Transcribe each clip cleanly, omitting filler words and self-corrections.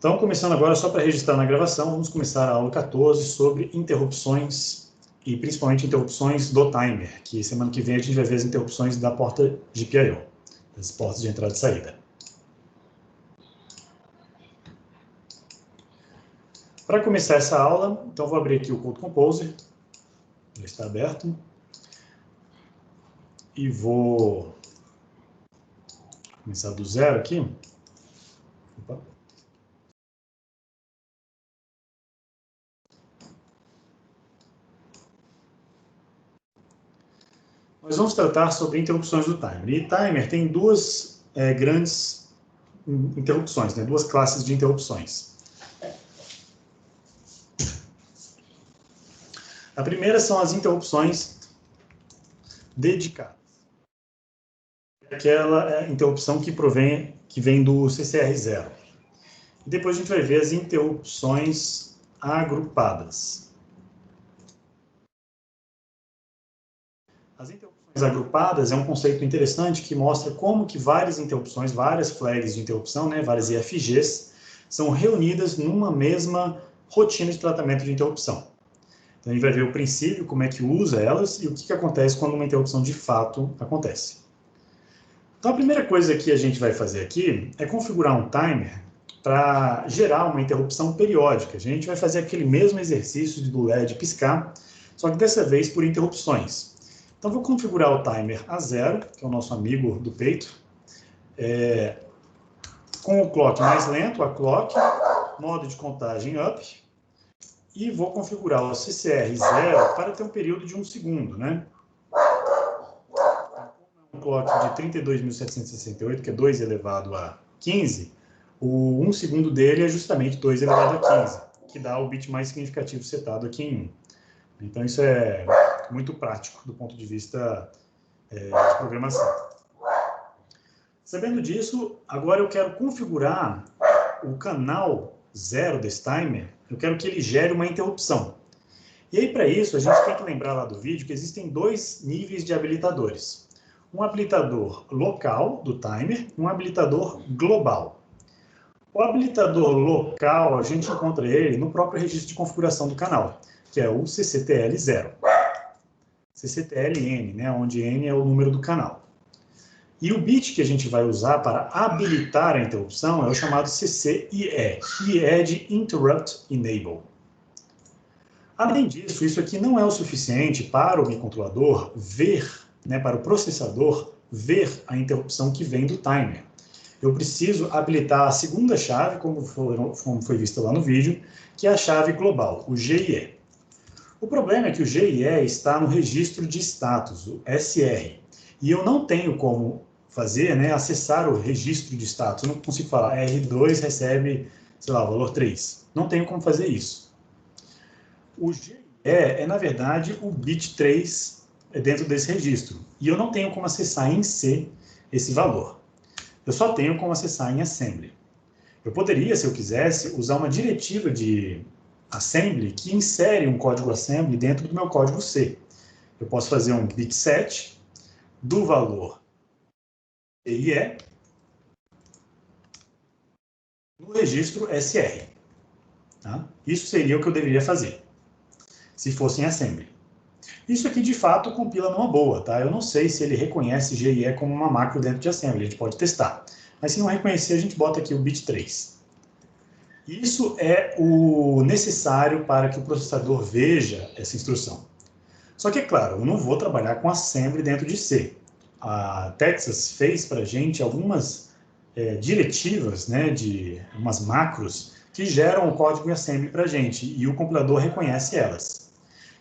Então, começando agora, só para registrar na gravação, vamos começar a aula 14 sobre interrupções e principalmente interrupções do timer, que semana que vem a gente vai ver as interrupções da porta GPIO, das portas de entrada e saída. Para começar essa aula, então vou abrir aqui o Code Composer, já está aberto, e vou começar do zero aqui. Opa. Nós vamos tratar sobre interrupções do timer. E timer tem duas grandes interrupções, né? Duas classes de interrupções. A primeira são as interrupções dedicadas. Aquela interrupção que vem do CCR0. E depois a gente vai ver as interrupções agrupadas. As interrupções agrupadas é um conceito interessante que mostra como que várias interrupções, várias flags de interrupção, né, várias IFGs, são reunidas numa mesma rotina de tratamento de interrupção. Então a gente vai ver o princípio, como é que usa elas e o que acontece quando uma interrupção de fato acontece. Então a primeira coisa que a gente vai fazer aqui é configurar um timer para gerar uma interrupção periódica. A gente vai fazer aquele mesmo exercício do LED piscar, só que dessa vez por interrupções. Então vou configurar o timer a 0, que é o nosso amigo do peito, com o clock mais lento, a clock, modo de contagem up, e vou configurar o CCR0 para ter um período de 1 segundo, né? Um clock de 32.768, que é 2 elevado a 15, o 1 segundo dele é justamente 2 elevado a 15, que dá o bit mais significativo setado aqui em 1. Então isso é muito prático do ponto de vista de programação. Sabendo disso, agora eu quero configurar o canal 0 desse timer, eu quero que ele gere uma interrupção. E aí, para isso, a gente tem que lembrar lá do vídeo que existem dois níveis de habilitadores. Um habilitador local do timer e um habilitador global. O habilitador local, a gente encontra ele no próprio registro de configuração do canal, que é o CCTL0. CCTLN, né, onde N é o número do canal. E o bit que a gente vai usar para habilitar a interrupção é o chamado CCIE, que é de Interrupt Enable. Além disso, isso aqui não é o suficiente para o microcontrolador ver, né, para o processador ver a interrupção que vem do timer. Eu preciso habilitar a segunda chave, como foi vista lá no vídeo, que é a chave global, o GIE. O problema é que o GIE está no registro de status, o SR, e eu não tenho como fazer, né, acessar o registro de status. Eu não consigo falar, R2 recebe, sei lá, o valor 3. Não tenho como fazer isso. O GIE na verdade, o bit 3 dentro desse registro, e eu não tenho como acessar em C esse valor. Eu só tenho como acessar em assembly. Eu poderia, se eu quisesse, usar uma diretiva de assembly que insere um código assembly dentro do meu código C. Eu posso fazer um bit set do valor EIE no registro SR. Tá? Isso seria o que eu deveria fazer, se fosse em assembly. Isso aqui, de fato, compila numa boa, tá? Eu não sei se ele reconhece GIE como uma macro dentro de assembly, a gente pode testar. Mas se não reconhecer, a gente bota aqui o bit 3. Isso é o necessário para que o processador veja essa instrução. Só que, é claro, eu não vou trabalhar com assembly dentro de C. A Texas fez para a gente algumas diretivas, né, de umas macros, que geram o código em assembly para a gente, e o compilador reconhece elas.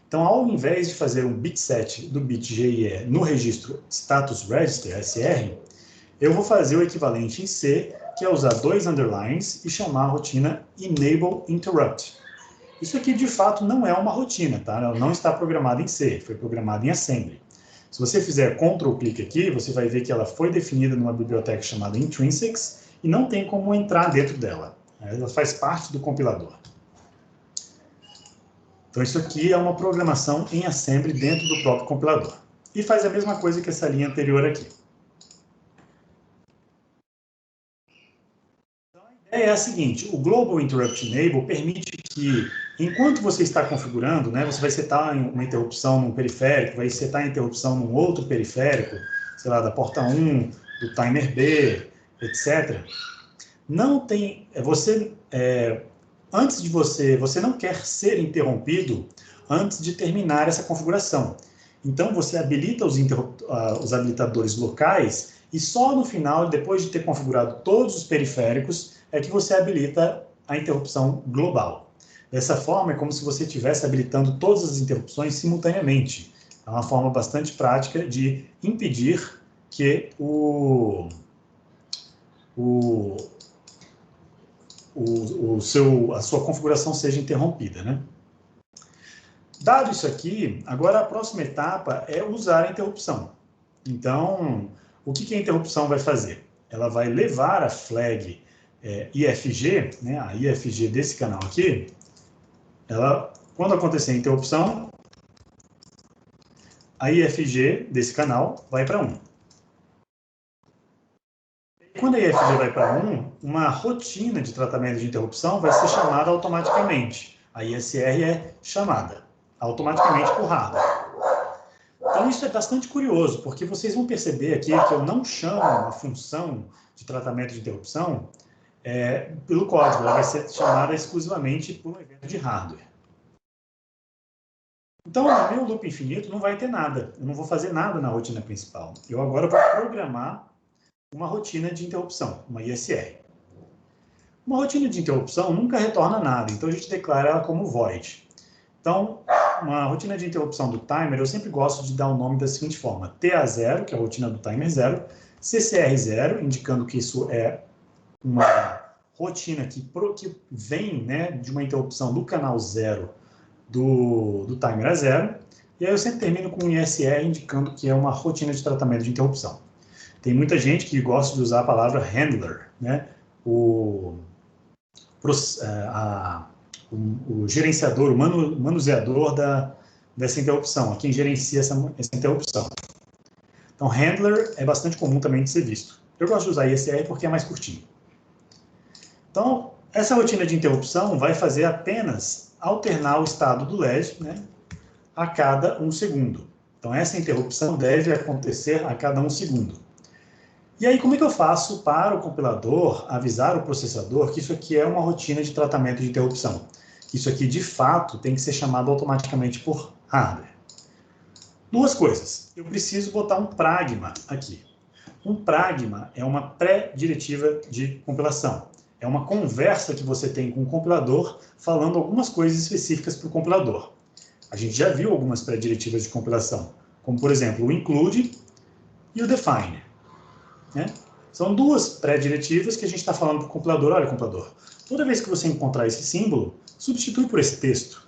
Então, ao invés de fazer um bit set do bit GIE no registro status register, SR, eu vou fazer o equivalente em C, que é usar 2 underlines e chamar a rotina enable interrupt. Isso aqui, de fato, não é uma rotina, tá? Ela não está programada em C, foi programada em assembly. Se você fizer Ctrl-clique aqui, você vai ver que ela foi definida numa biblioteca chamada intrinsics e não tem como entrar dentro dela. Ela faz parte do compilador. Então, isso aqui é uma programação em assembly dentro do próprio compilador. E faz a mesma coisa que essa linha anterior aqui. É a seguinte, o Global Interrupt Enable permite que, enquanto você está configurando, né, você vai setar uma interrupção num periférico, vai setar a interrupção num outro periférico, sei lá, da porta 1, do timer B, etc. Não tem, antes de você não quer ser interrompido antes de terminar essa configuração. Então, você habilita os habilitadores locais e só no final, depois de ter configurado todos os periféricos, é que você habilita a interrupção global. Dessa forma, é como se você estivesse habilitando todas as interrupções simultaneamente. É uma forma bastante prática de impedir que a sua configuração seja interrompida, né? Dado isso aqui, agora a próxima etapa é usar a interrupção. Então, o que a interrupção vai fazer? Ela vai levar a flag IFG, né, a IFG desse canal aqui, quando acontecer a interrupção, a IFG desse canal vai para 1. Quando a IFG vai para 1, uma rotina de tratamento de interrupção vai ser chamada automaticamente. A ISR é chamada automaticamente por hardware. Então, isso é bastante curioso, porque vocês vão perceber aqui que eu não chamo a função de tratamento de interrupção pelo código, ela vai ser chamada exclusivamente por um evento de hardware. Então, no meu loop infinito não vai ter nada, eu não vou fazer nada na rotina principal. Eu agora vou programar uma rotina de interrupção, uma ISR. Uma rotina de interrupção nunca retorna nada, então a gente declara ela como void. Então, uma rotina de interrupção do timer, eu sempre gosto de dar o nome da seguinte forma: TA0, que é a rotina do timer 0, CCR0, indicando que isso é uma rotina que vem, né, de uma interrupção do canal 0 do timer a 0, e aí eu sempre termino com um ISR, indicando que é uma rotina de tratamento de interrupção. Tem muita gente que gosta de usar a palavra handler, né, o gerenciador, o manuseador dessa interrupção, quem gerencia essa interrupção. Então, handler é bastante comum também de ser visto. Eu gosto de usar ISR porque é mais curtinho. Então, essa rotina de interrupção vai fazer apenas alternar o estado do LED, né, a cada 1 segundo. Então, essa interrupção deve acontecer a cada 1 segundo. E aí, como é que eu faço para o compilador avisar o processador que isso aqui é uma rotina de tratamento de interrupção? Isso aqui, de fato, tem que ser chamado automaticamente por hardware. Duas coisas. Eu preciso botar um pragma aqui. Um pragma é uma pré-diretiva de compilação. É uma conversa que você tem com o compilador falando algumas coisas específicas para o compilador. A gente já viu algumas pré-diretivas de compilação, como, por exemplo, o include e o define. Né? São duas pré-diretivas que a gente está falando para o compilador: olha, compilador, toda vez que você encontrar esse símbolo, substitui por esse texto.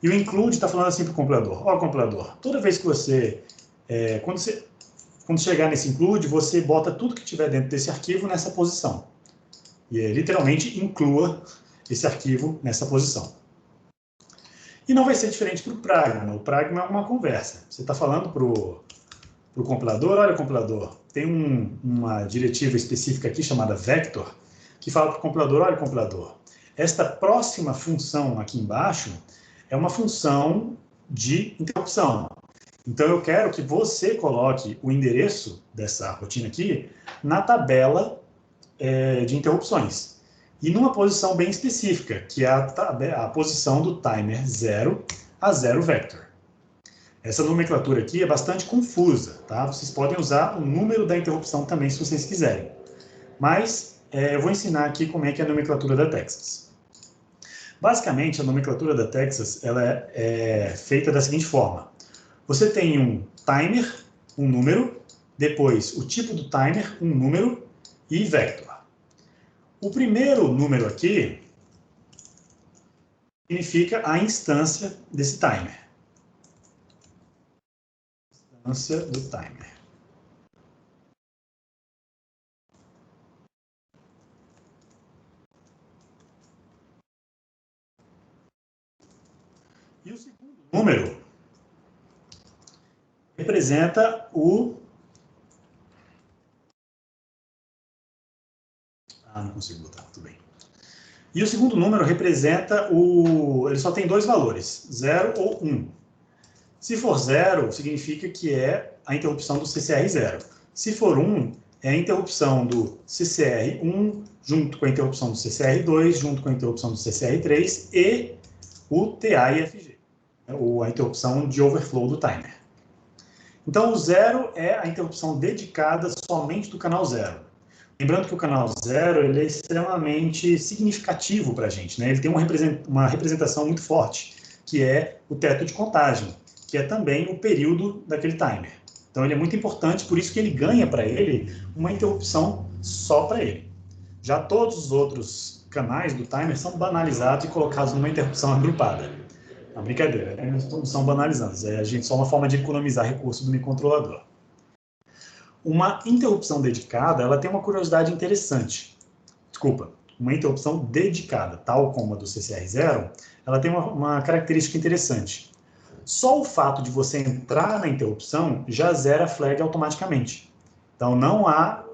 E o include está falando assim para o compilador: ó, compilador, toda vez que quando chegar nesse include, você bota tudo que tiver dentro desse arquivo nessa posição. E literalmente inclua esse arquivo nessa posição. E não vai ser diferente para o pragma. O pragma é uma conversa. Você está falando para o compilador: olha, compilador, tem uma diretiva específica aqui chamada vector, que fala para o compilador: olha, compilador, esta próxima função aqui embaixo é uma função de interrupção. Então, eu quero que você coloque o endereço dessa rotina aqui na tabela de interrupções. E numa posição bem específica, que é a posição do timer 0 a 0 vector. Essa nomenclatura aqui é bastante confusa, tá? Vocês podem usar o número da interrupção também, se vocês quiserem. Mas eu vou ensinar aqui como é que é a nomenclatura da Texas. Basicamente, a nomenclatura da Texas ela é feita da seguinte forma: você tem um timer, um número, depois o tipo do timer, um número, e vector. O primeiro número aqui significa a instância desse timer. Instância do timer. E o segundo número representa Ah, não consigo botar, tudo bem. E o segundo número representa o... Ele só tem dois valores, 0 ou 1. Se for 0, significa que é a interrupção do CCR0. Se for 1, é a interrupção do CCR1 junto com a interrupção do CCR2, junto com a interrupção do CCR3 e o TAIFG, ou a interrupção de overflow do timer. Então, o 0 é a interrupção dedicada somente do canal 0. Lembrando que o canal 0 ele é extremamente significativo para a gente, né? Ele tem uma representação muito forte, que é o teto de contagem, que é também o período daquele timer. Então, ele é muito importante, por isso que ele ganha para ele uma interrupção só para ele. Já todos os outros canais do timer são banalizados e colocados numa interrupção agrupada. Não, brincadeira, não são banalizados, é só uma forma de economizar recurso do microcontrolador. Uma interrupção dedicada, ela tem uma curiosidade interessante. Desculpa, uma interrupção dedicada, tal como a do CCR0, ela tem uma característica interessante. Só o fato de você entrar na interrupção já zera a flag automaticamente. Então, não há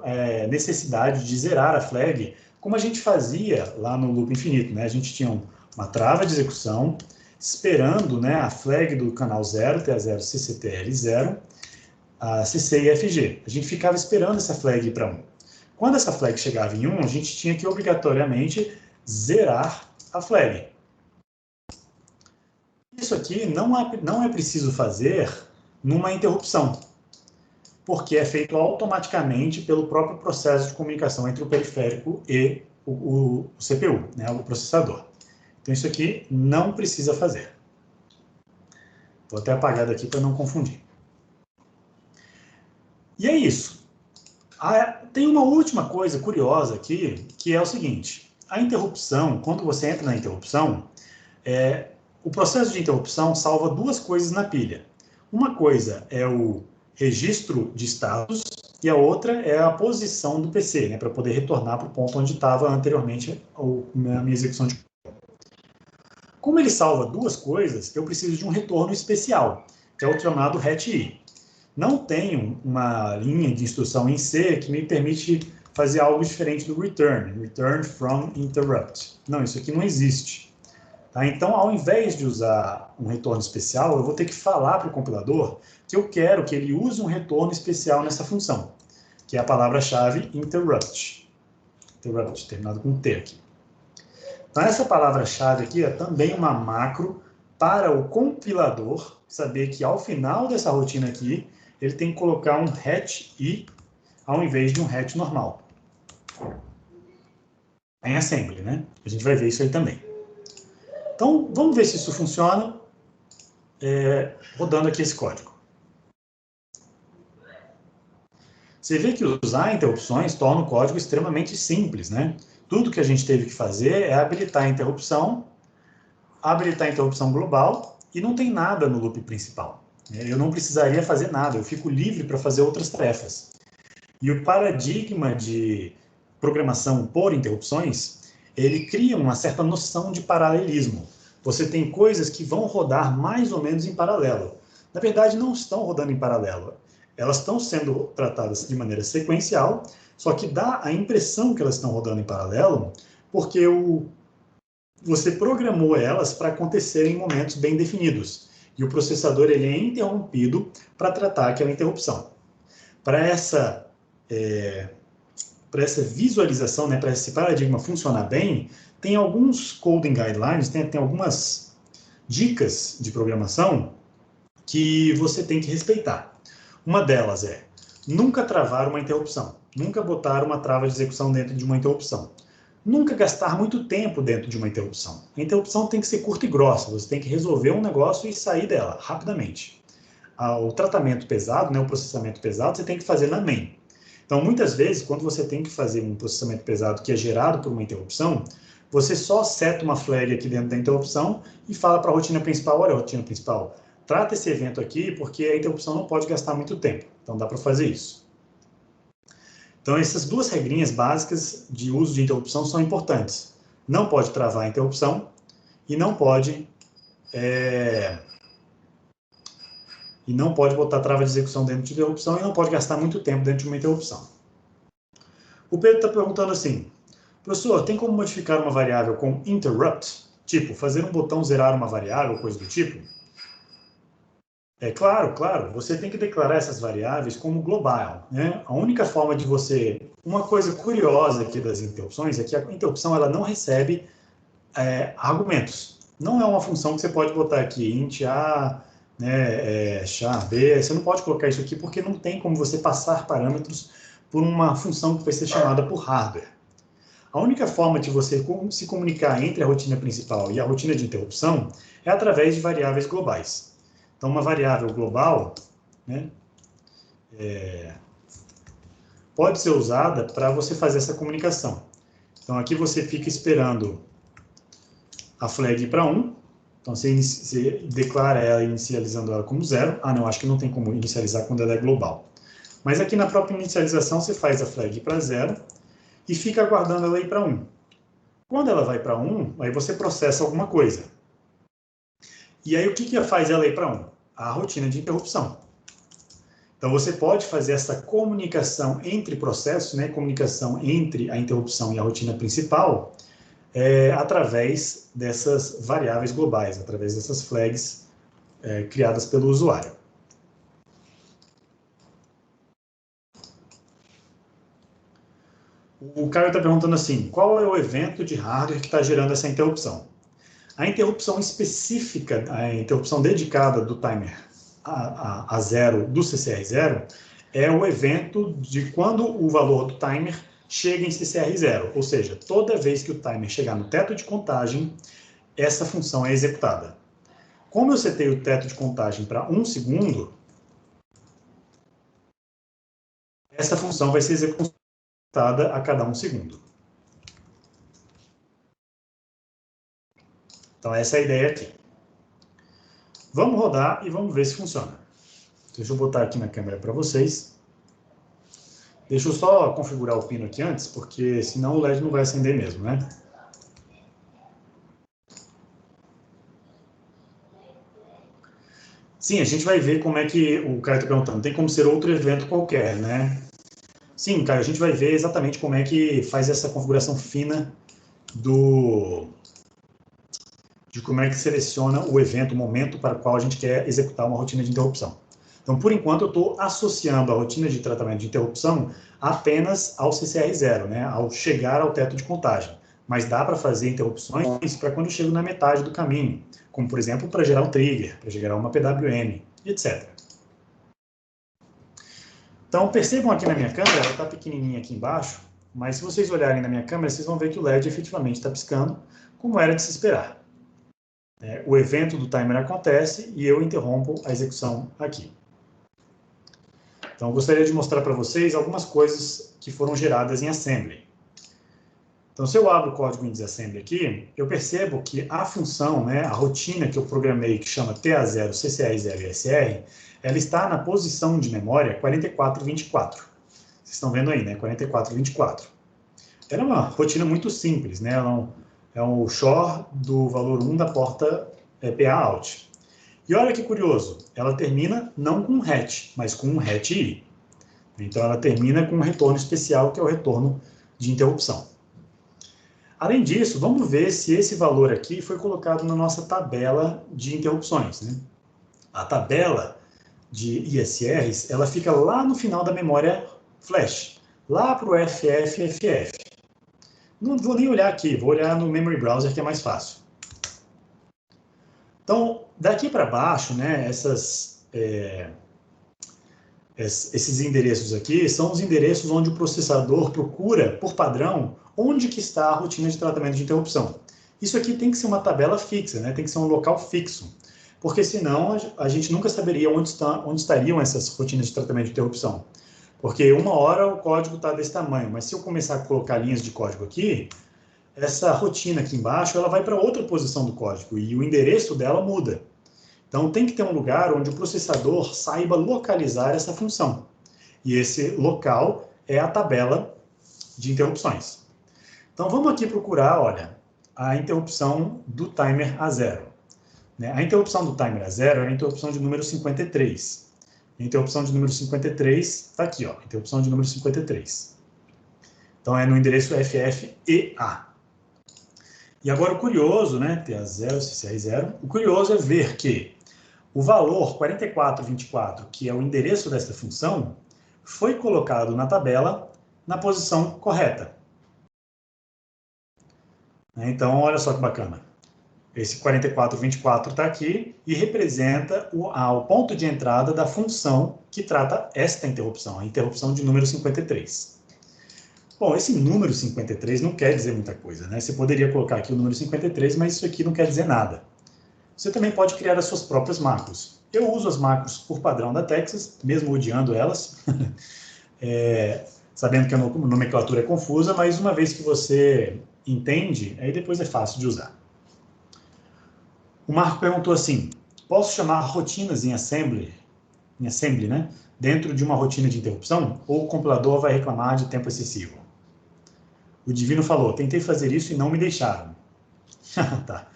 necessidade de zerar a flag como a gente fazia lá no loop infinito, né? A gente tinha uma trava de execução, esperando, né, a flag do canal 0, TA0, CCTL0, a CC e FG. A gente ficava esperando essa flag ir para 1. Quando essa flag chegava em 1, a gente tinha que obrigatoriamente zerar a flag. Isso aqui não é preciso fazer numa interrupção, porque é feito automaticamente pelo próprio processo de comunicação entre o periférico e o CPU, né, o processador. Então, isso aqui não precisa fazer. Vou até apagar daqui para não confundir. E é isso. Tem uma última coisa curiosa aqui, que é o seguinte. A interrupção, quando você entra na interrupção, o processo de interrupção salva duas coisas na pilha. Uma coisa é o registro de status e a outra é a posição do PC, né, para poder retornar para o ponto onde estava anteriormente a minha execução de... Como ele salva duas coisas, eu preciso de um retorno especial, que é o chamado RET-I. Não tenho uma linha de instrução em C que me permite fazer algo diferente do return from interrupt. Não, isso aqui não existe. Tá? Então, ao invés de usar um retorno especial, eu vou ter que falar para o compilador que eu quero que ele use um retorno especial nessa função, que é a palavra-chave interrupt. Interrupt, terminado com T aqui. Então, essa palavra-chave aqui é também uma macro para o compilador saber que, ao final dessa rotina aqui, ele tem que colocar um RET-I ao invés de um RET normal. Em assembly, né? A gente vai ver isso aí também. Então, vamos ver se isso funciona rodando aqui esse código. Você vê que usar interrupções torna o código extremamente simples, né? Tudo que a gente teve que fazer é habilitar a interrupção global, e não tem nada no loop principal. Eu não precisaria fazer nada, eu fico livre para fazer outras tarefas. E o paradigma de programação por interrupções, ele cria uma certa noção de paralelismo. Você tem coisas que vão rodar mais ou menos em paralelo. Na verdade, não estão rodando em paralelo. Elas estão sendo tratadas de maneira sequencial, só que dá a impressão que elas estão rodando em paralelo, porque você programou elas para acontecerem em momentos bem definidos. E o processador ele é interrompido para tratar aquela interrupção. Para essa visualização, né, para esse paradigma funcionar bem, tem alguns coding guidelines, tem algumas dicas de programação que você tem que respeitar. Uma delas é nunca travar uma interrupção, nunca botar uma trava de execução dentro de uma interrupção. Nunca gastar muito tempo dentro de uma interrupção. A interrupção tem que ser curta e grossa, você tem que resolver um negócio e sair dela rapidamente. O tratamento pesado, né, o processamento pesado, você tem que fazer na main. Então, muitas vezes, quando você tem que fazer um processamento pesado que é gerado por uma interrupção, você só seta uma flag aqui dentro da interrupção e fala para a rotina principal, olha, rotina principal, trata esse evento aqui porque a interrupção não pode gastar muito tempo. Então, dá para fazer isso. Então, essas duas regrinhas básicas de uso de interrupção são importantes. Não pode travar a interrupção e não pode botar trava de execução dentro de interrupção e não pode gastar muito tempo dentro de uma interrupção. O Pedro está perguntando assim, Professor, tem como modificar uma variável com interrupt? Tipo, fazer um botão zerar uma variável, coisa do tipo? Claro. Você tem que declarar essas variáveis como global, né? A única forma de você... Uma coisa curiosa aqui das interrupções é que a interrupção ela não recebe argumentos. Não é uma função que você pode botar aqui, int A, né, char B. Você não pode colocar isso aqui porque não tem como você passar parâmetros por uma função que vai ser chamada por hardware. A única forma de você se comunicar entre a rotina principal e a rotina de interrupção é através de variáveis globais. Então, uma variável global, né, pode ser usada para você fazer essa comunicação. Então, aqui você fica esperando a flag para 1. Então, você declara ela inicializando ela como 0. Ah, não, acho que não tem como inicializar quando ela é global. Mas aqui na própria inicialização, você faz a flag para 0 e fica aguardando ela ir para 1. Quando ela vai para 1, aí você processa alguma coisa. E aí, o que faz ela ir para 1? A rotina de interrupção. Então, você pode fazer essa comunicação entre processos, né, comunicação entre a interrupção e a rotina principal, através dessas variáveis globais, através dessas flags criadas pelo usuário. O Caio está perguntando assim, qual é o evento de hardware que está gerando essa interrupção? A interrupção específica, a interrupção dedicada do timer a 0 do CCR0 é o evento de quando o valor do timer chega em CCR0, ou seja, toda vez que o timer chegar no teto de contagem, essa função é executada. Como eu setei o teto de contagem para 1 segundo, essa função vai ser executada a cada 1 segundo. Então, essa é a ideia aqui. Vamos rodar e vamos ver se funciona. Deixa eu botar aqui na câmera para vocês. Deixa eu só configurar o pino aqui antes, porque senão o LED não vai acender mesmo, né? Sim, a gente vai ver como é que o Caio está perguntando. Tem como ser outro evento qualquer, né? Sim, Caio, a gente vai ver exatamente como é que faz essa configuração fina de como é que seleciona o evento, o momento para o qual a gente quer executar uma rotina de interrupção. Então, por enquanto, eu estou associando a rotina de tratamento de interrupção apenas ao CCR0, né, ao chegar ao teto de contagem. Mas dá para fazer interrupções para quando eu chego na metade do caminho, como, por exemplo, para gerar um trigger, para gerar uma PWM, etc. Então, percebam aqui na minha câmera, ela está pequenininha aqui embaixo, mas se vocês olharem na minha câmera, vocês vão ver que o LED efetivamente está piscando, como era de se esperar. O evento do timer acontece e eu interrompo a execução aqui. Então, eu gostaria de mostrar para vocês algumas coisas que foram geradas em Assembly. Então, se eu abro o código em disassembly aqui, eu percebo que a função, né, a rotina que eu programei, que chama TA0, CCR0 e SR, ela está na posição de memória 4424. Vocês estão vendo aí, né, 4424. Ela é uma rotina muito simples, né, ela é um shor do valor 1 da porta PA out. E olha que curioso, ela termina não com um hatch, mas com um hatch I. Então, ela termina com um retorno especial, que é o retorno de interrupção. Além disso, vamos ver se esse valor aqui foi colocado na nossa tabela de interrupções, né? A tabela de ISRs, ela fica lá no final da memória flash, lá para o FFFF. Não vou nem olhar aqui, vou olhar no Memory Browser, que é mais fácil. Então, daqui para baixo, né, esses endereços aqui são os endereços onde o processador procura, por padrão, onde que está a rotina de tratamento de interrupção. Isso aqui tem que ser uma tabela fixa, né? Tem que ser um local fixo, porque senão a gente nunca saberia onde estariam essas rotinas de tratamento de interrupção. Porque uma hora o código está desse tamanho, mas se eu começar a colocar linhas de código aqui, essa rotina aqui embaixo ela vai para outra posição do código e o endereço dela muda. Então, tem que ter um lugar onde o processador saiba localizar essa função. E esse local é a tabela de interrupções. Então, vamos aqui procurar, olha, a interrupção do timer a 0. A interrupção do timer a 0 é a interrupção de número 53. A interrupção de número 53 está aqui, ó, interrupção de número 53. Então, é no endereço FFEA. E agora o curioso, né, TA0, CCR0, o curioso é ver que o valor 4424, que é o endereço desta função, foi colocado na tabela na posição correta. Então, olha só que bacana. Esse 4424 está aqui e representa o ponto de entrada da função que trata esta interrupção, a interrupção de número 53. Bom, esse número 53 não quer dizer muita coisa, né? Você poderia colocar aqui o número 53, mas isso aqui não quer dizer nada. Você também pode criar as suas próprias macros. Eu uso as macros por padrão da Texas, mesmo odiando elas, sabendo que a nomenclatura é confusa, mas uma vez que você entende, aí depois é fácil de usar. O Marco perguntou assim, posso chamar rotinas em assembly, né, dentro de uma rotina de interrupção, ou o compilador vai reclamar de tempo excessivo? O Divino falou, tentei fazer isso e não me deixaram. Tá.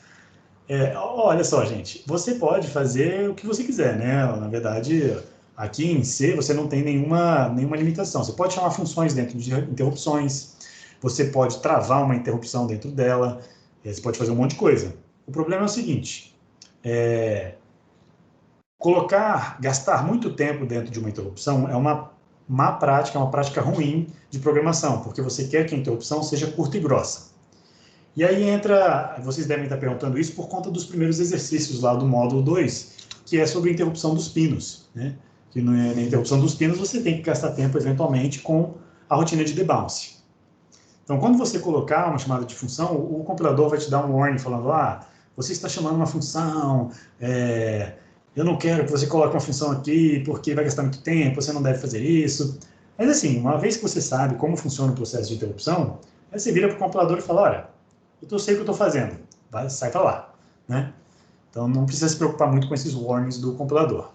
Olha só, gente, você pode fazer o que você quiser, né? Na verdade, aqui em C você não tem nenhuma limitação. Você pode chamar funções dentro de interrupções, você pode travar uma interrupção dentro dela, você pode fazer um monte de coisa. O problema é o seguinte, gastar muito tempo dentro de uma interrupção é uma má prática, é uma prática ruim de programação, porque você quer que a interrupção seja curta e grossa. E aí vocês devem estar perguntando isso por conta dos primeiros exercícios lá do módulo 2, que é sobre a interrupção dos pinos, né? Que na interrupção dos pinos você tem que gastar tempo, eventualmente, com a rotina de debounce. Então, quando você colocar uma chamada de função, o compilador vai te dar um warning falando, você está chamando uma função, eu não quero que você coloque uma função aqui porque vai gastar muito tempo, você não deve fazer isso. Mas assim, uma vez que você sabe como funciona o processo de interrupção, aí você vira para o compilador e fala, olha, eu sei o que eu estou fazendo, sai para lá, né? Então não precisa se preocupar muito com esses warnings do compilador.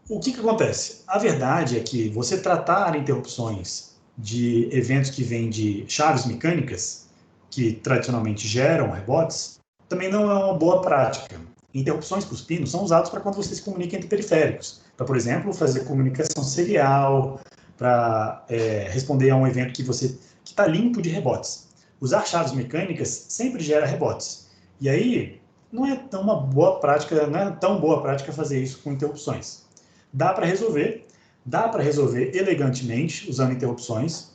O que acontece? A verdade é que você tratar interrupções de eventos que vêm de chaves mecânicas, que tradicionalmente geram rebotes, também não é uma boa prática. Interrupções para os pinos são usados para quando você se comunica entre periféricos, para, por exemplo, fazer comunicação serial, para responder a um evento que está limpo de rebotes. Usar chaves mecânicas sempre gera rebotes. E aí, não é tão boa prática fazer isso com interrupções. Dá para resolver elegantemente usando interrupções,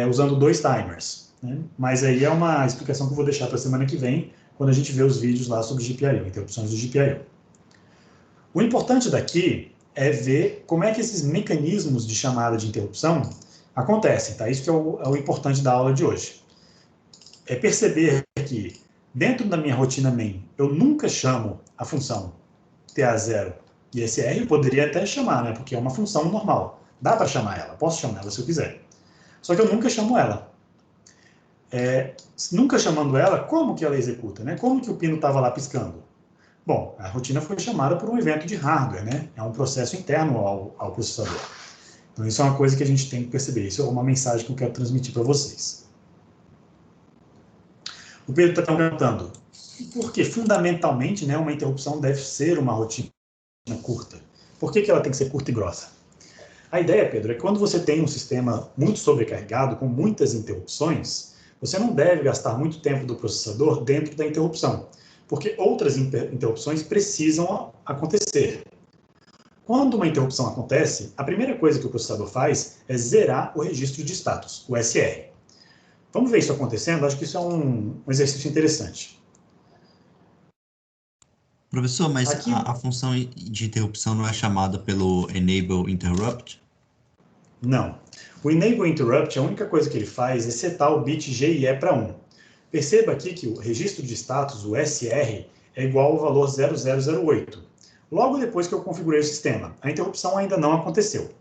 usando 2 timers. Né? Mas aí é uma explicação que eu vou deixar para a semana que vem, quando a gente vê os vídeos lá sobre GPIO, interrupções do GPIO. O importante daqui é ver como é que esses mecanismos de chamada de interrupção acontecem. Tá? Isso que é o importante da aula de hoje. É perceber que, dentro da minha rotina main, eu nunca chamo a função TA0 e SR, eu poderia até chamar, né, porque é uma função normal. Dá para chamar ela, posso chamar ela se eu quiser. Só que eu nunca chamo ela. Nunca chamando ela, como que ela executa? Né? Como que o pino estava lá piscando? Bom, a rotina foi chamada por um evento de hardware, né? É um processo interno ao processador. Então, isso é uma coisa que a gente tem que perceber. Isso é uma mensagem que eu quero transmitir para vocês. O Pedro está perguntando, porque fundamentalmente, né, uma interrupção deve ser uma rotina curta. Por que ela tem que ser curta e grossa? A ideia, Pedro, é que quando você tem um sistema muito sobrecarregado, com muitas interrupções, você não deve gastar muito tempo do processador dentro da interrupção, porque outras interrupções precisam acontecer. Quando uma interrupção acontece, a primeira coisa que o processador faz é zerar o registro de status, o SR. Vamos ver isso acontecendo? Acho que isso é um exercício interessante. Professor, mas aqui, a função de interrupção não é chamada pelo enable interrupt? Não. O enable interrupt, a única coisa que ele faz é setar o bit G e E para 1. Perceba aqui que o registro de status, o SR, é igual ao valor 0008. Logo depois que eu configurei o sistema, a interrupção ainda não aconteceu.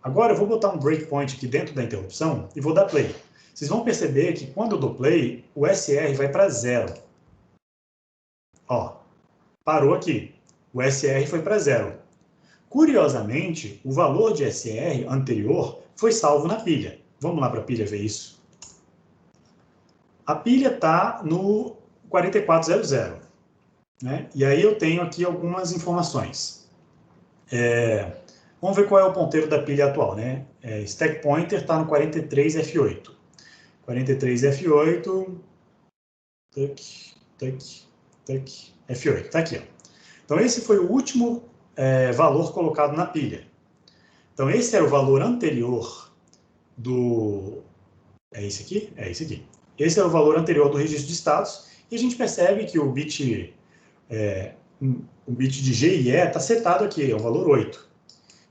Agora eu vou botar um breakpoint aqui dentro da interrupção e vou dar play. Vocês vão perceber que quando eu dou play, o SR vai para 0. Ó, parou aqui. O SR foi para 0. Curiosamente, o valor de SR anterior foi salvo na pilha. Vamos lá para a pilha ver isso. A pilha está no 4400. Né? E aí eu tenho aqui algumas informações. Vamos ver qual é o ponteiro da pilha atual, né? Stack pointer está no 43F8. 43F8, F8, está aqui, ó. Então, esse foi o último valor colocado na pilha. Então, esse era o valor anterior do... É esse aqui? É esse aqui. Esse é o valor anterior do registro de status, e a gente percebe que o bit de G e E está setado aqui, é o valor 8.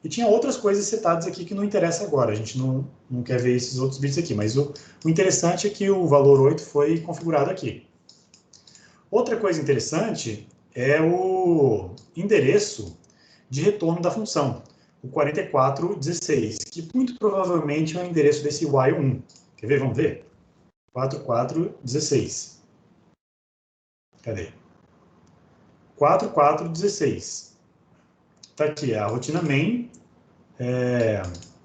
E tinha outras coisas setadas aqui que não interessa agora, a gente não quer ver esses outros bits aqui, mas o interessante é que o valor 8 foi configurado aqui. Outra coisa interessante é o endereço de retorno da função, o 4416, que muito provavelmente é o endereço desse while1. Quer ver? Vamos ver? 4416. Cadê? 4416. Está aqui, a rotina main,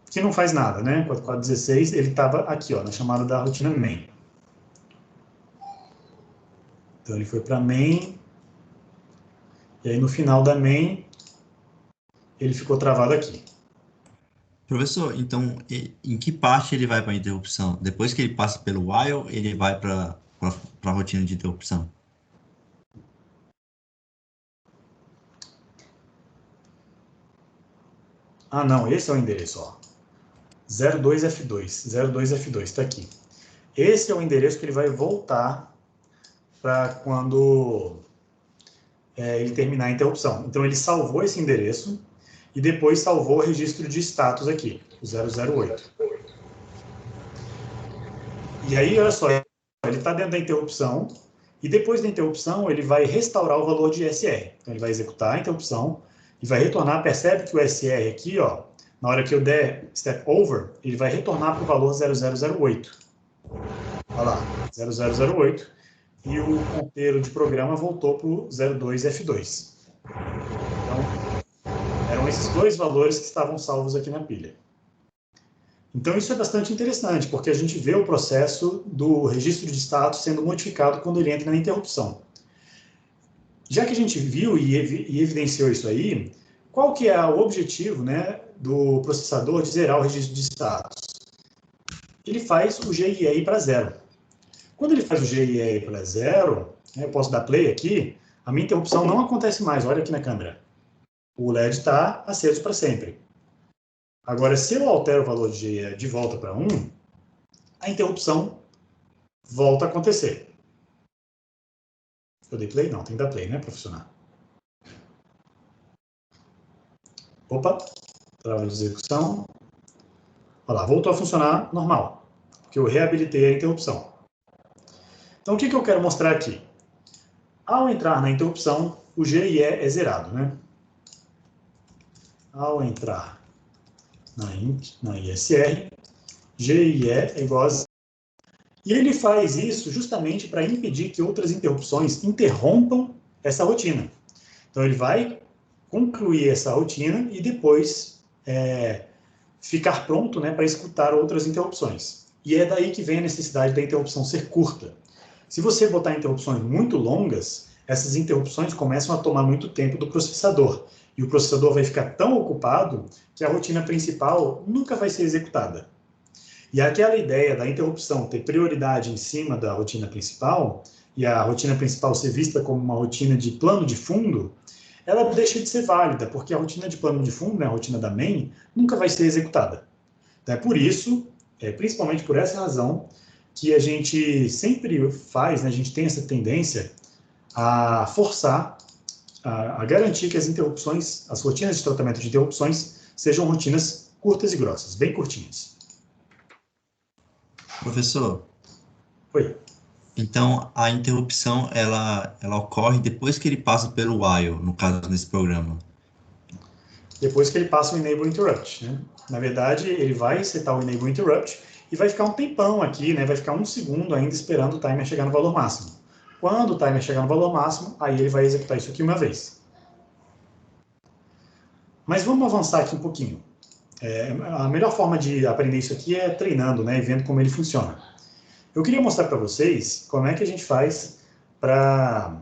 que não faz nada, né? 4416, ele estava aqui, ó, na chamada da rotina main. Então, ele foi para main, e aí no final da main, ele ficou travado aqui. Professor, então, em que parte ele vai para a interrupção? Depois que ele passa pelo while, ele vai para a rotina de interrupção? Ah, não, esse é o endereço, ó. 02F2, 02F2, está aqui. Esse é o endereço que ele vai voltar para quando ele terminar a interrupção. Então, ele salvou esse endereço e depois salvou o registro de status aqui, o 008. E aí, olha só, ele está dentro da interrupção e depois da interrupção ele vai restaurar o valor de SR. Então, ele vai executar a interrupção e vai retornar. Percebe que o SR aqui, ó, na hora que eu der step over, ele vai retornar para o valor 0008. Olha lá, 0008. E o ponteiro de programa voltou para o 02F2. Então, eram esses dois valores que estavam salvos aqui na pilha. Então, isso é bastante interessante, porque a gente vê o processo do registro de status sendo modificado quando ele entra na interrupção. Já que a gente viu e evidenciou isso aí, qual que é o objetivo, né, do processador de zerar o registro de status? Ele faz o GIE para 0. Quando ele faz o GIE para 0, eu posso dar play aqui, a minha interrupção não acontece mais, olha aqui na câmera. O LED está aceso para sempre. Agora, se eu altero o valor de GIE de volta para 1, a interrupção volta a acontecer. Eu dei play? Não, tem que dar play, né, para funcionar. Opa, trava de execução. Olha lá, voltou a funcionar normal, porque eu reabilitei a interrupção. Então, o que eu quero mostrar aqui? Ao entrar na interrupção, o GIE é zerado, né? Ao entrar na ISR, GIE é igual a 0. E ele faz isso justamente para impedir que outras interrupções interrompam essa rotina. Então, ele vai concluir essa rotina e depois ficar pronto, né, para escutar outras interrupções. E é daí que vem a necessidade da interrupção ser curta. Se você botar interrupções muito longas, essas interrupções começam a tomar muito tempo do processador. E o processador vai ficar tão ocupado que a rotina principal nunca vai ser executada. E aquela ideia da interrupção ter prioridade em cima da rotina principal, e a rotina principal ser vista como uma rotina de plano de fundo, ela deixa de ser válida, porque a rotina de plano de fundo, né, a rotina da main, nunca vai ser executada. Então, é por isso, principalmente por essa razão, que a gente sempre faz, né, a gente tem essa tendência a forçar, a garantir que as interrupções, as rotinas de tratamento de interrupções, sejam rotinas curtas e grossas, bem curtinhas. Professor. Oi. Então, a interrupção, ela ocorre depois que ele passa pelo while, no caso desse programa? Depois que ele passa o Enable Interrupt, né? Na verdade, ele vai setar o Enable Interrupt e vai ficar um tempão aqui, né? Vai ficar 1 segundo ainda esperando o timer chegar no valor máximo. Quando o timer chegar no valor máximo, aí ele vai executar isso aqui uma vez. Mas vamos avançar aqui um pouquinho. A melhor forma de aprender isso aqui é treinando, né? E vendo como ele funciona. Eu queria mostrar para vocês como é que a gente faz para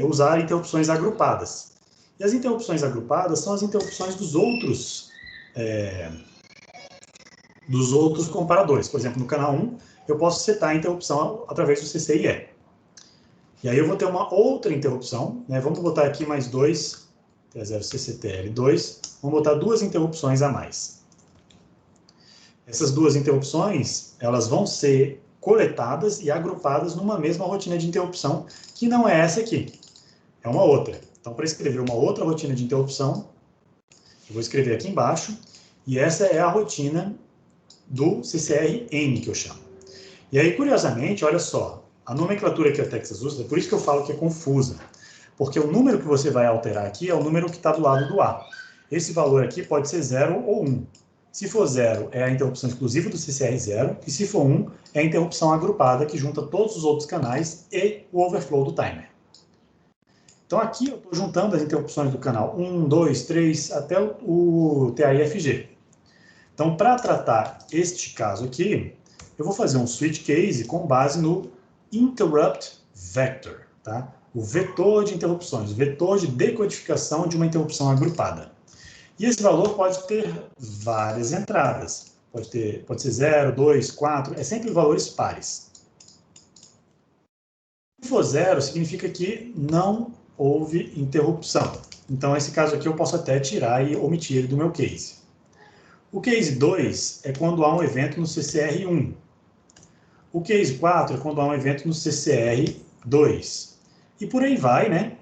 usar interrupções agrupadas. E as interrupções agrupadas são as interrupções dos outros comparadores. Por exemplo, no canal 1, eu posso setar a interrupção através do CCIE. E aí eu vou ter uma outra interrupção, né? Vamos botar aqui mais 2, T0CCTL2, vamos botar 2 interrupções a mais. Essas 2 interrupções, elas vão ser coletadas e agrupadas numa mesma rotina de interrupção, que não é essa aqui, é uma outra. Então, para escrever uma outra rotina de interrupção, eu vou escrever aqui embaixo, e essa é a rotina do CCRN, que eu chamo. E aí, curiosamente, olha só, a nomenclatura que a Texas usa, é por isso que eu falo que é confusa, porque o número que você vai alterar aqui é o número que está do lado do A. Esse valor aqui pode ser 0 ou 1. Se for 0, é a interrupção exclusiva do CCR0, e se for 1, é a interrupção agrupada, que junta todos os outros canais e o overflow do timer. Então, aqui eu estou juntando as interrupções do canal 1, 2, 3, até o TAIFG. Então, para tratar este caso aqui, eu vou fazer um switch case com base no interrupt vector, tá? O vetor de interrupções, o vetor de decodificação de uma interrupção agrupada. E esse valor pode ter várias entradas. Pode ser 0, 2, 4, é sempre valores pares. Se for 0, significa que não houve interrupção. Então, esse caso aqui eu posso até tirar e omitir ele do meu case. O case 2 é quando há um evento no CCR1. O case 4 é quando há um evento no CCR2. E por aí vai, né?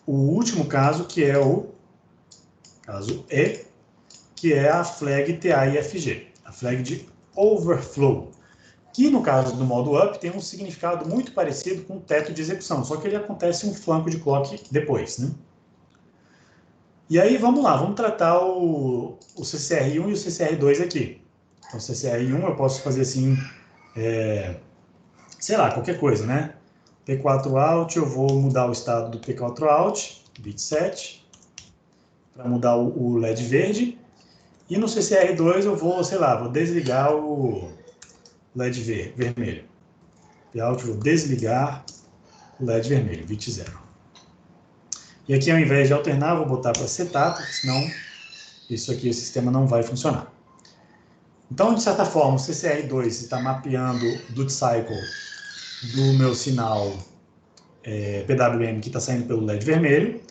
O último caso, que é o caso E, que é a flag TAIFG, a flag de overflow, que no caso do modo up tem um significado muito parecido com o teto de execução, só que ele acontece um flanco de clock depois, né? E aí, vamos lá, vamos tratar o CCR1 e o CCR2 aqui. Então, o CCR1 eu posso fazer assim, sei lá, qualquer coisa, né? P4 out, eu vou mudar o estado do P4 out, bit 7, para mudar o LED verde. E no CCR2 eu vou, sei lá, vou desligar o LED vermelho. P-out, vou desligar o LED vermelho, bit 0. E aqui, ao invés de alternar, eu vou botar para setar, porque senão isso aqui, o sistema não vai funcionar. Então, de certa forma, o CCR2 está mapeando o duty cycle do meu sinal PWM que está saindo pelo LED vermelho.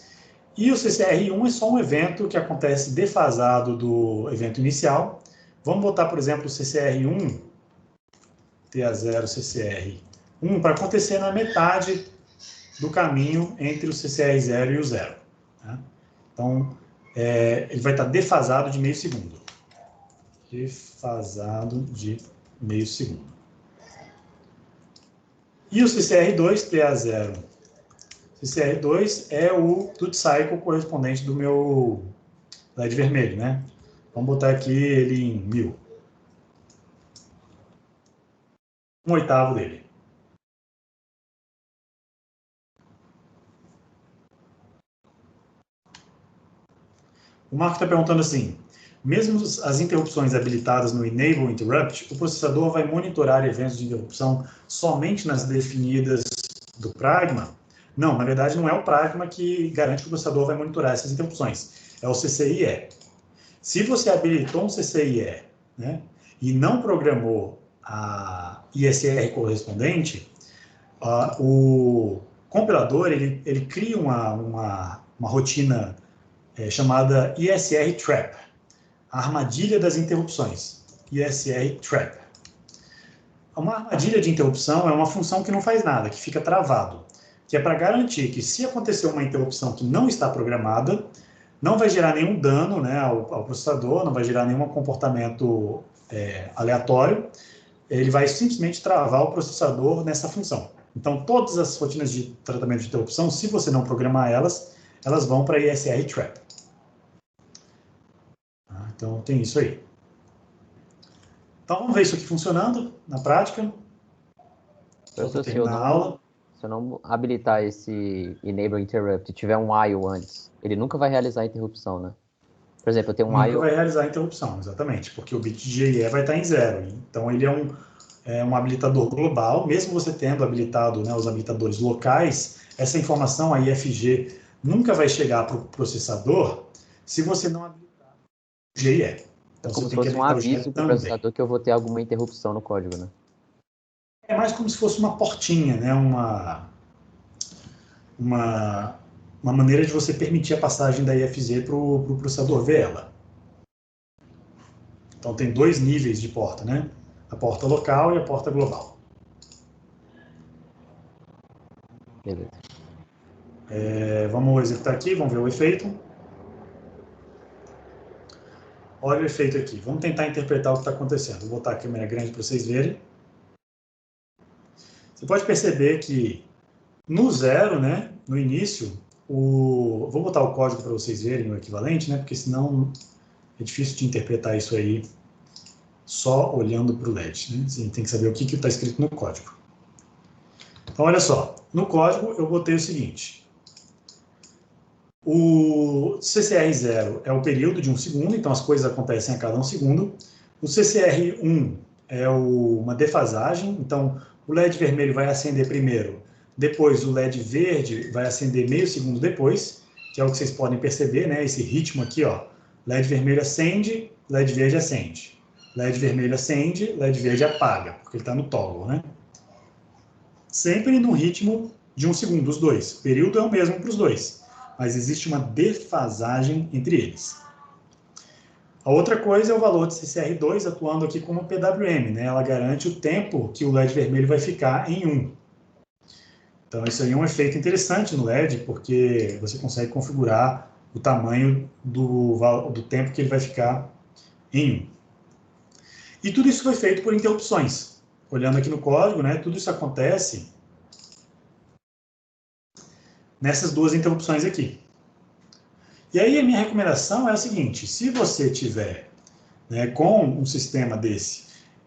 E o CCR1 é só um evento que acontece defasado do evento inicial. Vamos botar, por exemplo, o CCR1, TA0 CCR1, para acontecer na metade do caminho entre o CCR0 e o 0. Tá? Então, ele vai estar defasado de meio segundo. Defasado de meio segundo. E o CCR2, TA0 CCR2 é o duty cycle correspondente do meu LED vermelho, né? Vamos botar aqui ele em 1000. 1/8 dele. O Marco está perguntando assim, mesmo as interrupções habilitadas no Enable Interrupt, o processador vai monitorar eventos de interrupção somente nas definidas do pragma? Não, na verdade não é o pragma que garante que o processador vai monitorar essas interrupções, é o CCIE. Se você habilitou um CCIE, né, e não programou a ISR correspondente, o compilador ele cria uma rotina chamada ISR Trap, a armadilha das interrupções, ISR Trap. Uma armadilha de interrupção é uma função que não faz nada, que fica travado, que é para garantir que se acontecer uma interrupção que não está programada, não vai gerar nenhum dano, né, ao processador, não vai gerar nenhum comportamento aleatório, ele vai simplesmente travar o processador nessa função. Então, todas as rotinas de tratamento de interrupção, se você não programar elas vão para ISR Trap. Então, tem isso aí. Então, vamos ver isso aqui funcionando na prática. Professor, se eu não habilitar esse Enable Interrupt e tiver um IO antes, ele nunca vai realizar a interrupção, né? Por exemplo, eu tenho um IO... Nunca vai realizar a interrupção, exatamente, porque o bit de GE vai estar em 0. Então, ele é um habilitador global, mesmo você tendo habilitado, né, os habilitadores locais, essa informação, a IFG, nunca vai chegar para o processador se você não habilitar o GE. Então, Como você se tem que fosse um habilitar o GE aviso para o também. processador que eu vou ter alguma interrupção no código, né? É mais como se fosse uma portinha, né? Uma maneira de você permitir a passagem da IFZ para o processador ver ela. Então, tem 2 níveis de porta, né? A porta local e a porta global. Beleza. Vamos executar aqui, vamos ver o efeito. Olha o efeito aqui. Vamos tentar interpretar o que está acontecendo. Vou botar a câmera grande para vocês verem. Você pode perceber que no 0, né, no início, vou botar o código para vocês verem o equivalente, né, porque senão é difícil de interpretar isso aí só olhando para o LED. Né? Você tem que saber o que está escrito no código. Então, olha só. No código, eu botei o seguinte. O CCR0 é o período de 1 segundo, então as coisas acontecem a cada 1 segundo. O CCR1 é uma defasagem, então o LED vermelho vai acender primeiro, depois o LED verde vai acender meio segundo depois, que é o que vocês podem perceber, né? Esse ritmo aqui, ó. LED vermelho acende, LED verde acende. LED vermelho acende, LED verde apaga, porque ele está no toggle, né? Sempre no ritmo de 1 segundo, os dois. O período é o mesmo para os dois, mas existe uma defasagem entre eles. A outra coisa é o valor de CCR2 atuando aqui como PWM, né? Ela garante o tempo que o LED vermelho vai ficar em 1. Então, isso aí é um efeito interessante no LED, porque você consegue configurar o tamanho do tempo que ele vai ficar em 1. E tudo isso foi feito por interrupções. Olhando aqui no código, né, tudo isso acontece nessas 2 interrupções aqui. E aí a minha recomendação é a seguinte: se você tiver, né, com um sistema desse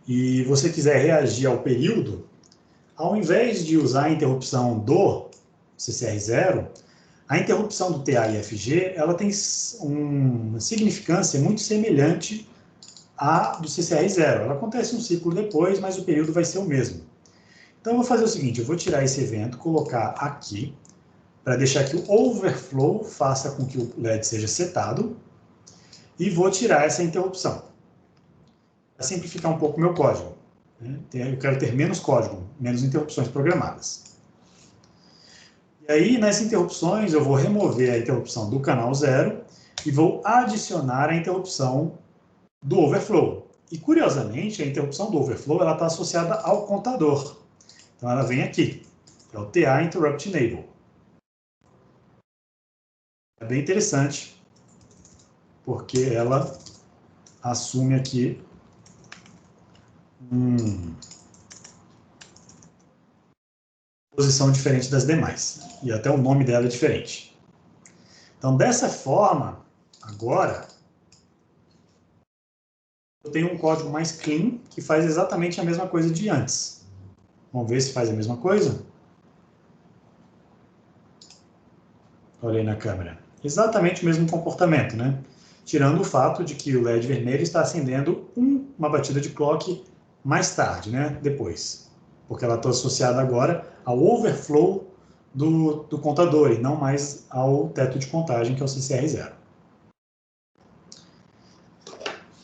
e você quiser reagir ao período, ao invés de usar a interrupção do CCR0, a interrupção do TAIFG, ela tem uma significância muito semelhante à do CCR0. Ela acontece um ciclo depois, mas o período vai ser o mesmo. Então eu vou fazer o seguinte, eu vou tirar esse evento, colocar aqui, para deixar que o overflow faça com que o LED seja setado, e vou tirar essa interrupção, para simplificar um pouco o meu código. Eu quero ter menos código, menos interrupções programadas. E aí, nas interrupções, eu vou remover a interrupção do canal 0 e vou adicionar a interrupção do overflow. E, curiosamente, a interrupção do overflow está associada ao contador. Então, ela vem aqui, é o TA Interrupt Enable. É bem interessante, porque ela assume aqui posição diferente das demais. E até o nome dela é diferente. Então, dessa forma, agora, eu tenho um código mais clean, que faz exatamente a mesma coisa de antes. Vamos ver se faz a mesma coisa? Olha aí na câmera. Exatamente o mesmo comportamento, né? Tirando o fato de que o LED vermelho está acendendo uma batida de clock mais tarde, né? Depois. Porque ela está associada agora ao overflow do contador e não mais ao teto de contagem, que é o CCR0.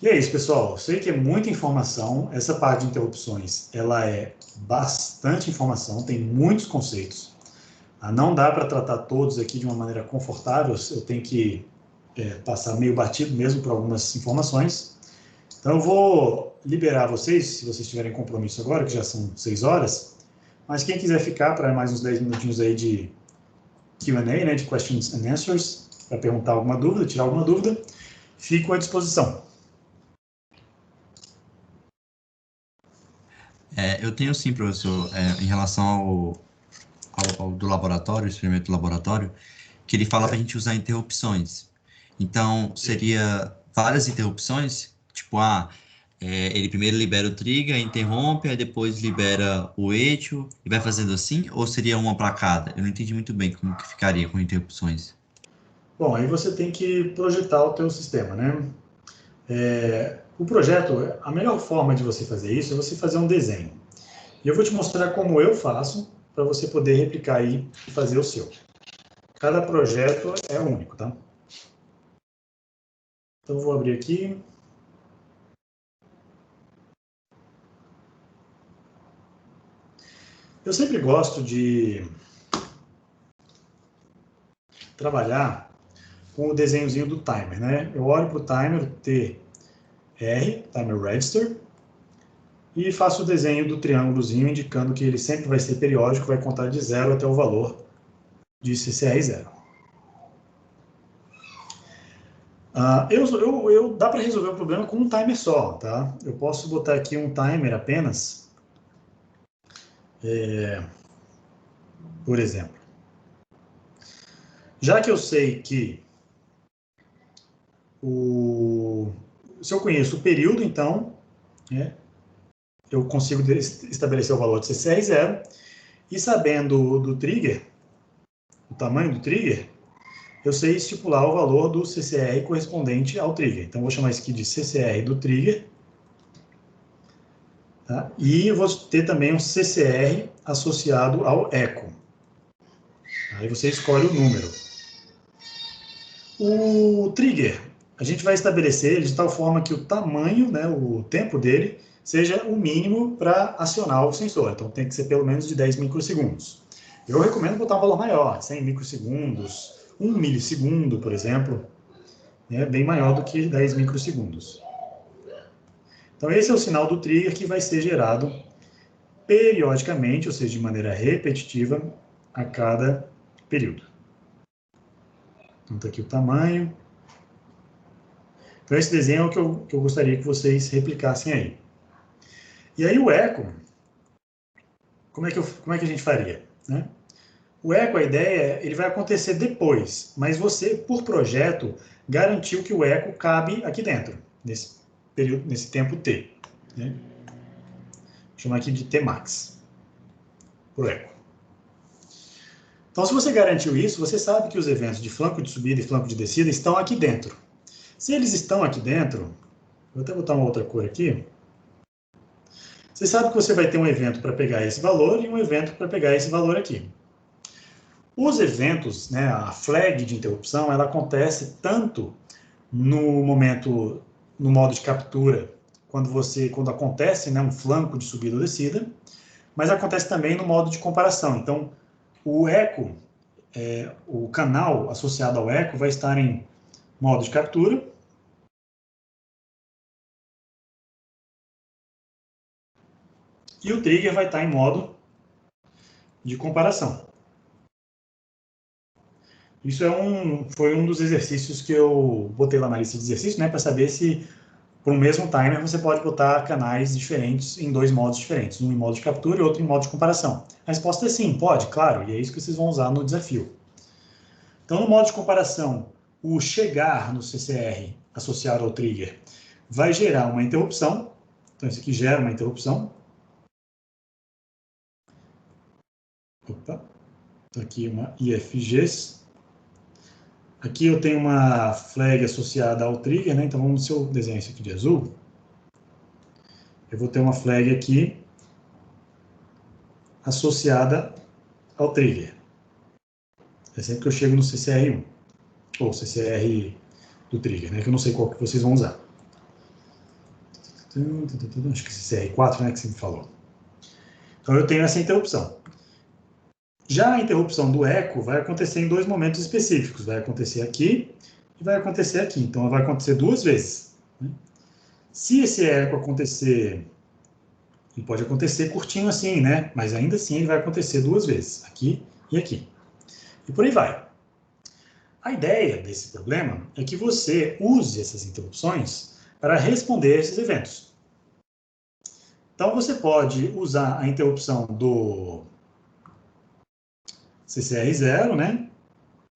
E é isso, pessoal. Eu sei que é muita informação. Essa parte de interrupções, ela é bastante informação, tem muitos conceitos. Não dá para tratar todos aqui de uma maneira confortável, eu tenho que passar meio batido mesmo por algumas informações. Então eu vou liberar vocês, se vocês tiverem compromisso agora, que já são 6 horas, mas quem quiser ficar para mais uns 10 minutinhos aí de Q&A, né, de questions and answers, para perguntar alguma dúvida, tirar alguma dúvida, fico à disposição. Eu tenho sim, professor, em relação ao do laboratório, experimento do laboratório, que ele fala para a gente usar interrupções. Então, seria várias interrupções, tipo, ele primeiro libera o trigger, interrompe, aí depois libera o eixo, e vai fazendo assim? Ou seria uma para cada? Eu não entendi muito bem como que ficaria com interrupções. Bom, aí você tem que projetar o teu sistema, né? O projeto, a melhor forma de você fazer isso é você fazer um desenho. E eu vou te mostrar como eu faço, para você poder replicar aí e fazer o seu. Cada projeto é único, tá? Então, eu vou abrir aqui. Eu sempre gosto de trabalhar com o desenhozinho do timer, né? Eu olho para o timer, TR, Timer Register, e faço o desenho do triângulozinho, indicando que ele sempre vai ser periódico, vai contar de 0 até o valor de CCR0. Dá para resolver o problema com um timer só, tá? Eu posso botar aqui um timer apenas, por exemplo. Já que eu sei que se eu conheço o período, então, né, eu consigo estabelecer o valor de CCR0, e sabendo do trigger, o tamanho do trigger, eu sei estipular o valor do CCR correspondente ao trigger. Então, vou chamar isso aqui de CCR do trigger. Tá? E eu vou ter também um CCR associado ao eco. Aí você escolhe o número. O trigger, a gente vai estabelecer ele de tal forma que o tamanho, né, o tempo dele, seja o mínimo para acionar o sensor. Então, tem que ser pelo menos de 10 microsegundos. Eu recomendo botar um valor maior, 100 microsegundos, 1 milissegundo, por exemplo, é bem maior do que 10 microsegundos. Então, esse é o sinal do trigger que vai ser gerado periodicamente, ou seja, de maneira repetitiva, a cada período. Então, está aqui o tamanho. Então, esse desenho é o que eu gostaria que vocês replicassem aí. E aí, o eco, como é que a gente faria, né? O eco, a ideia é, ele vai acontecer depois, mas você, por projeto, garantiu que o eco cabe aqui dentro, nesse período, nesse tempo t. Né? Vou chamar aqui de Tmax, para o eco. Então, se você garantiu isso, você sabe que os eventos de flanco de subida e flanco de descida estão aqui dentro. Se eles estão aqui dentro, vou até botar uma outra cor aqui, você sabe que você vai ter um evento para pegar esse valor e um evento para pegar esse valor aqui. Os eventos, né, a flag de interrupção, ela acontece tanto no modo de captura, quando acontece, né, um flanco de subida ou descida, mas acontece também no modo de comparação. Então, o eco, o canal associado ao eco vai estar em modo de captura, e o trigger vai estar em modo de comparação. Isso foi um dos exercícios que eu botei lá na lista de exercícios, né, para saber se, para o mesmo timer, você pode botar canais diferentes em dois modos diferentes, um em modo de captura e outro em modo de comparação. A resposta é sim, pode, claro, e é isso que vocês vão usar no desafio. Então, no modo de comparação, o chegar no CCR associado ao trigger vai gerar uma interrupção. Então, isso aqui gera uma interrupção. Opa, então aqui uma IFGs. Aqui eu tenho uma flag associada ao trigger, né? Então, se eu desenhar isso aqui de azul, eu vou ter uma flag aqui associada ao trigger. É sempre que eu chego no CCR1, ou CCR do trigger, né? Que eu não sei qual que vocês vão usar. Acho que CCR4, né? Que você me falou. Então, eu tenho essa interrupção. Já a interrupção do eco vai acontecer em dois momentos específicos. Vai acontecer aqui e vai acontecer aqui. Então, vai acontecer duas vezes. Né? Se esse eco acontecer, ele pode acontecer curtinho assim, né? Mas ainda assim ele vai acontecer duas vezes, aqui e aqui. E por aí vai. A ideia desse problema é que você use essas interrupções para responder a esses eventos. Então, você pode usar a interrupção do CCR0, né?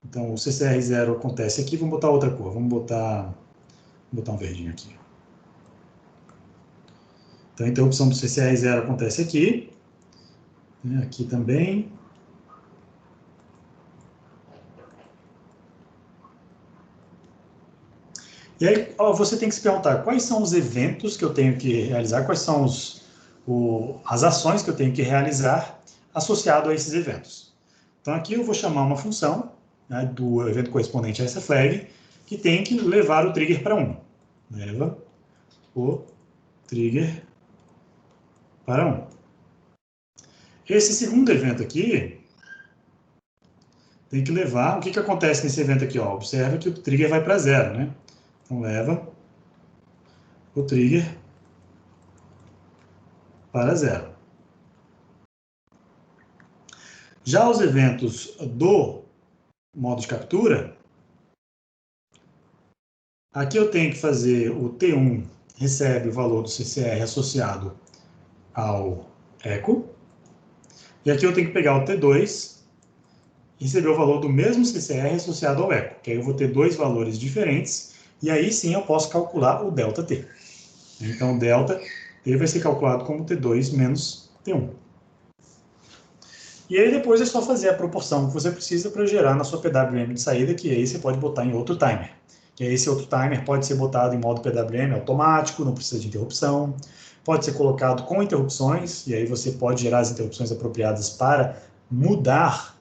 Então, o CCR0 acontece aqui. Vamos botar outra cor. Vamos botar um verdinho aqui. Então, a interrupção do CCR0 acontece aqui. Aqui também. E aí, você tem que se perguntar quais são os eventos que eu tenho que realizar, quais são as ações que eu tenho que realizar associado a esses eventos. Então, aqui eu vou chamar uma função, né, do evento correspondente a essa flag, que tem que levar o trigger para 1. Leva o trigger para 1. Esse segundo evento aqui tem que levar... O que acontece nesse evento aqui? Ó? Observa que o trigger vai para 0, né? Então, leva o trigger para 0. Já os eventos do modo de captura, aqui eu tenho que fazer o T1 recebe o valor do CCR associado ao echo, e aqui eu tenho que pegar o T2 e receber o valor do mesmo CCR associado ao echo, que aí eu vou ter dois valores diferentes, e aí sim eu posso calcular o ΔT. Então, o delta ele vai ser calculado como T2 menos T1. E aí depois é só fazer a proporção que você precisa para gerar na sua PWM de saída, que aí você pode botar em outro timer. E aí esse outro timer pode ser botado em modo PWM automático, não precisa de interrupção. Pode ser colocado com interrupções, e aí você pode gerar as interrupções apropriadas para mudar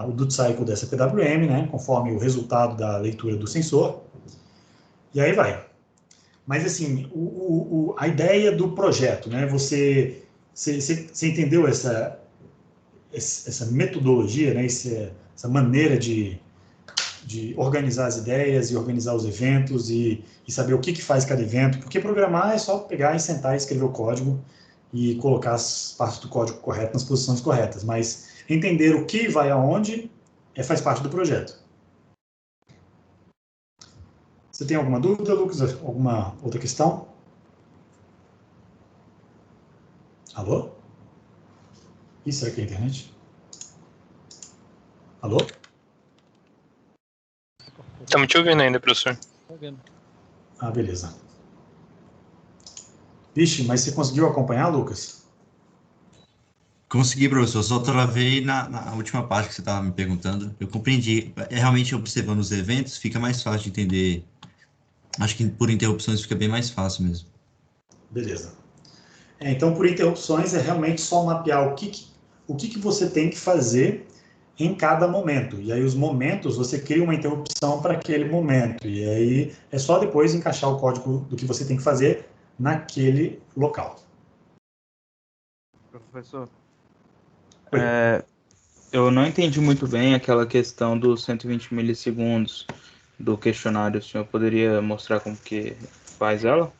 o duty cycle dessa PWM, né, conforme o resultado da leitura do sensor. E aí vai. Mas, assim, a ideia do projeto, né? Você entendeu essa metodologia, né? Essa maneira de organizar as ideias e organizar os eventos e saber o que faz cada evento? Porque programar é só pegar e sentar e escrever o código e colocar as partes do código corretas nas posições corretas. Mas entender o que vai aonde faz parte do projeto. Você tem alguma dúvida, Lucas? Alguma outra questão? Alô? Ih, será que é a internet? Alô? Estamos te ouvindo ainda, professor. Ah, beleza. Vixe, mas você conseguiu acompanhar, Lucas? Consegui, professor. Só travei na última parte que você estava me perguntando. Eu compreendi. Realmente, observando os eventos, fica mais fácil de entender. Acho que por interrupções fica bem mais fácil mesmo. Beleza. Então, por interrupções, é realmente só mapear o que você tem que fazer em cada momento. E aí, os momentos, você cria uma interrupção para aquele momento. E aí, é só depois encaixar o código do que você tem que fazer naquele local. Professor, eu não entendi muito bem aquela questão dos 120 milissegundos do questionário. O senhor poderia mostrar como que faz ela?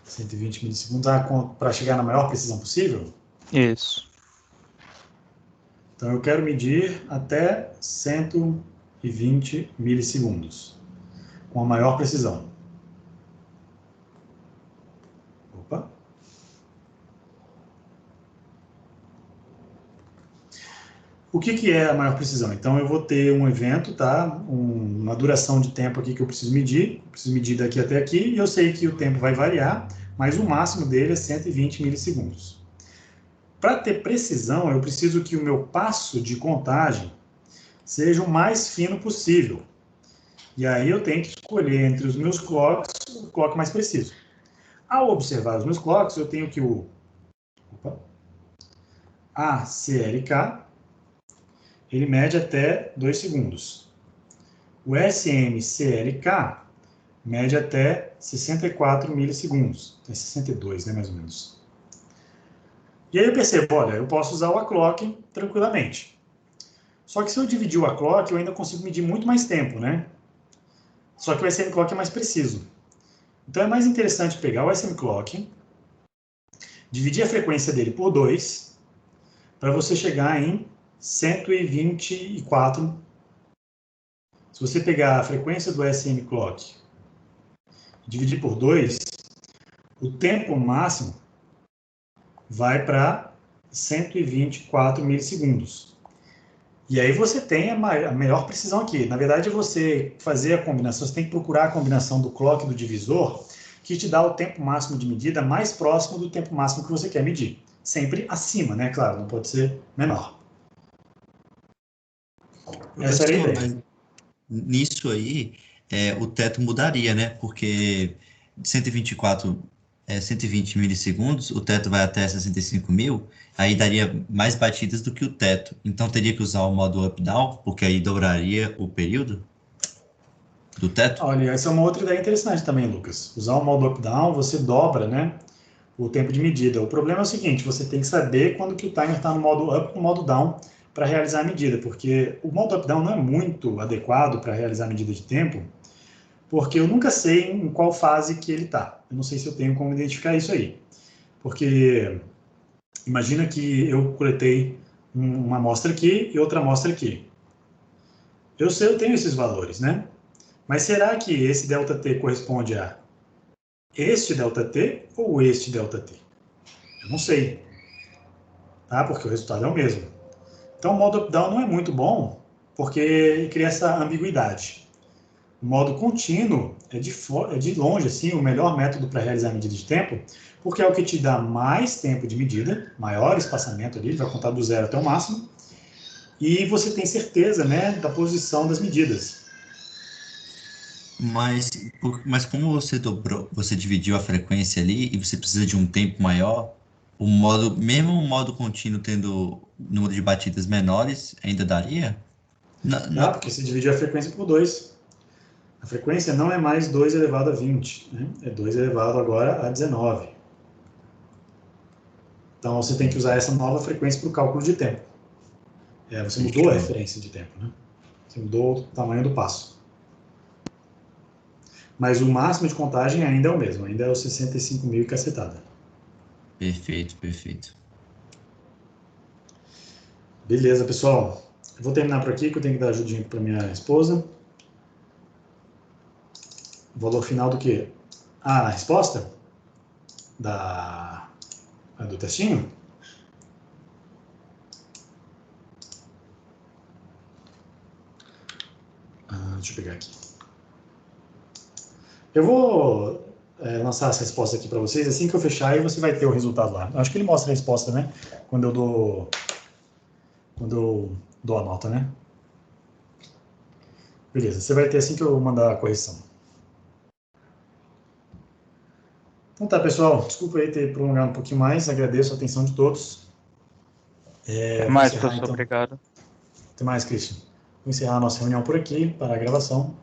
120 milissegundos para chegar na maior precisão possível? Isso. Então, eu quero medir até 120 milissegundos, com a maior precisão. Opa. O que é a maior precisão? Então, eu vou ter um evento, tá? Uma duração de tempo aqui que eu preciso medir daqui até aqui, e eu sei que o tempo vai variar, mas o máximo dele é 120 milissegundos. Para ter precisão, eu preciso que o meu passo de contagem seja o mais fino possível. E aí eu tenho que escolher entre os meus clocks o clock mais preciso. Ao observar os meus clocks, eu tenho que o ACLK, ele mede até 2 segundos. O SMCLK mede até 64 milissegundos. Tem 62, né, mais ou menos. E aí eu percebo, olha, eu posso usar o aclock tranquilamente. Só que se eu dividir o aclock, eu ainda consigo medir muito mais tempo, né? Só que o SM clock é mais preciso. Então é mais interessante pegar o SM clock, dividir a frequência dele por 2, para você chegar em 124. Se você pegar a frequência do SM clock e dividir por 2, o tempo máximo vai para 124 milissegundos. E aí você tem a melhor precisão aqui. Na verdade, você fazer a combinação, você tem que procurar a combinação do clock e do divisor, que te dá o tempo máximo de medida mais próximo do tempo máximo que você quer medir. Sempre acima, né? Claro, não pode ser menor. Essa era a ideia. Nisso aí, o teto mudaria, né? Porque 124 é 120 milissegundos, o teto vai até 65 mil, aí daria mais batidas do que o teto. Então teria que usar o modo up-down, porque aí dobraria o período do teto? Olha, essa é uma outra ideia interessante também, Lucas. Usar o modo up-down, você dobra, né, o tempo de medida. O problema é o seguinte, você tem que saber quando que o timer está no modo up ou no modo down para realizar a medida, porque o modo up-down não é muito adequado para realizar a medida de tempo, porque eu nunca sei em qual fase que ele está. Eu não sei se eu tenho como identificar isso aí. Porque imagina que eu coletei uma amostra aqui e outra amostra aqui. Eu sei, eu tenho esses valores, né? Mas será que esse ΔT corresponde a este ΔT ou este ΔT? Eu não sei, tá? Porque o resultado é o mesmo. Então, o modo up-down não é muito bom, porque ele cria essa ambiguidade. O modo contínuo é de longe assim, o melhor método para realizar a medida de tempo, porque é o que te dá mais tempo de medida, maior espaçamento ali, ele vai contar do zero até o máximo, e você tem certeza, né, da posição das medidas. Mas como você dividiu a frequência ali e você precisa de um tempo maior, mesmo o modo contínuo tendo número de batidas menores, ainda daria? Tá? Porque se dividir a frequência por 2. A frequência não é mais 2 elevado a 20, né? É 2 elevado agora a 19. Então você tem que usar essa nova frequência para o cálculo de tempo. Você mudou a referência de tempo, né? Você mudou o tamanho do passo. Mas o máximo de contagem ainda é o mesmo, ainda é os 65 mil e cacetada. Perfeito, perfeito. Beleza, pessoal. Eu vou terminar por aqui, que eu tenho que dar ajudinha para minha esposa. O valor final do quê? A resposta do textinho? Deixa eu pegar aqui. Eu vou lançar as respostas aqui para vocês. Assim que eu fechar, aí você vai ter o resultado lá. Acho que ele mostra a resposta, né? Quando eu dou a nota, né? Beleza, você vai ter assim que eu mandar a correção. Então tá, pessoal. Desculpa aí ter prolongado um pouquinho mais. Agradeço a atenção de todos. Até mais, professor. Obrigado. Até mais, Christian. Vou encerrar a nossa reunião por aqui para a gravação.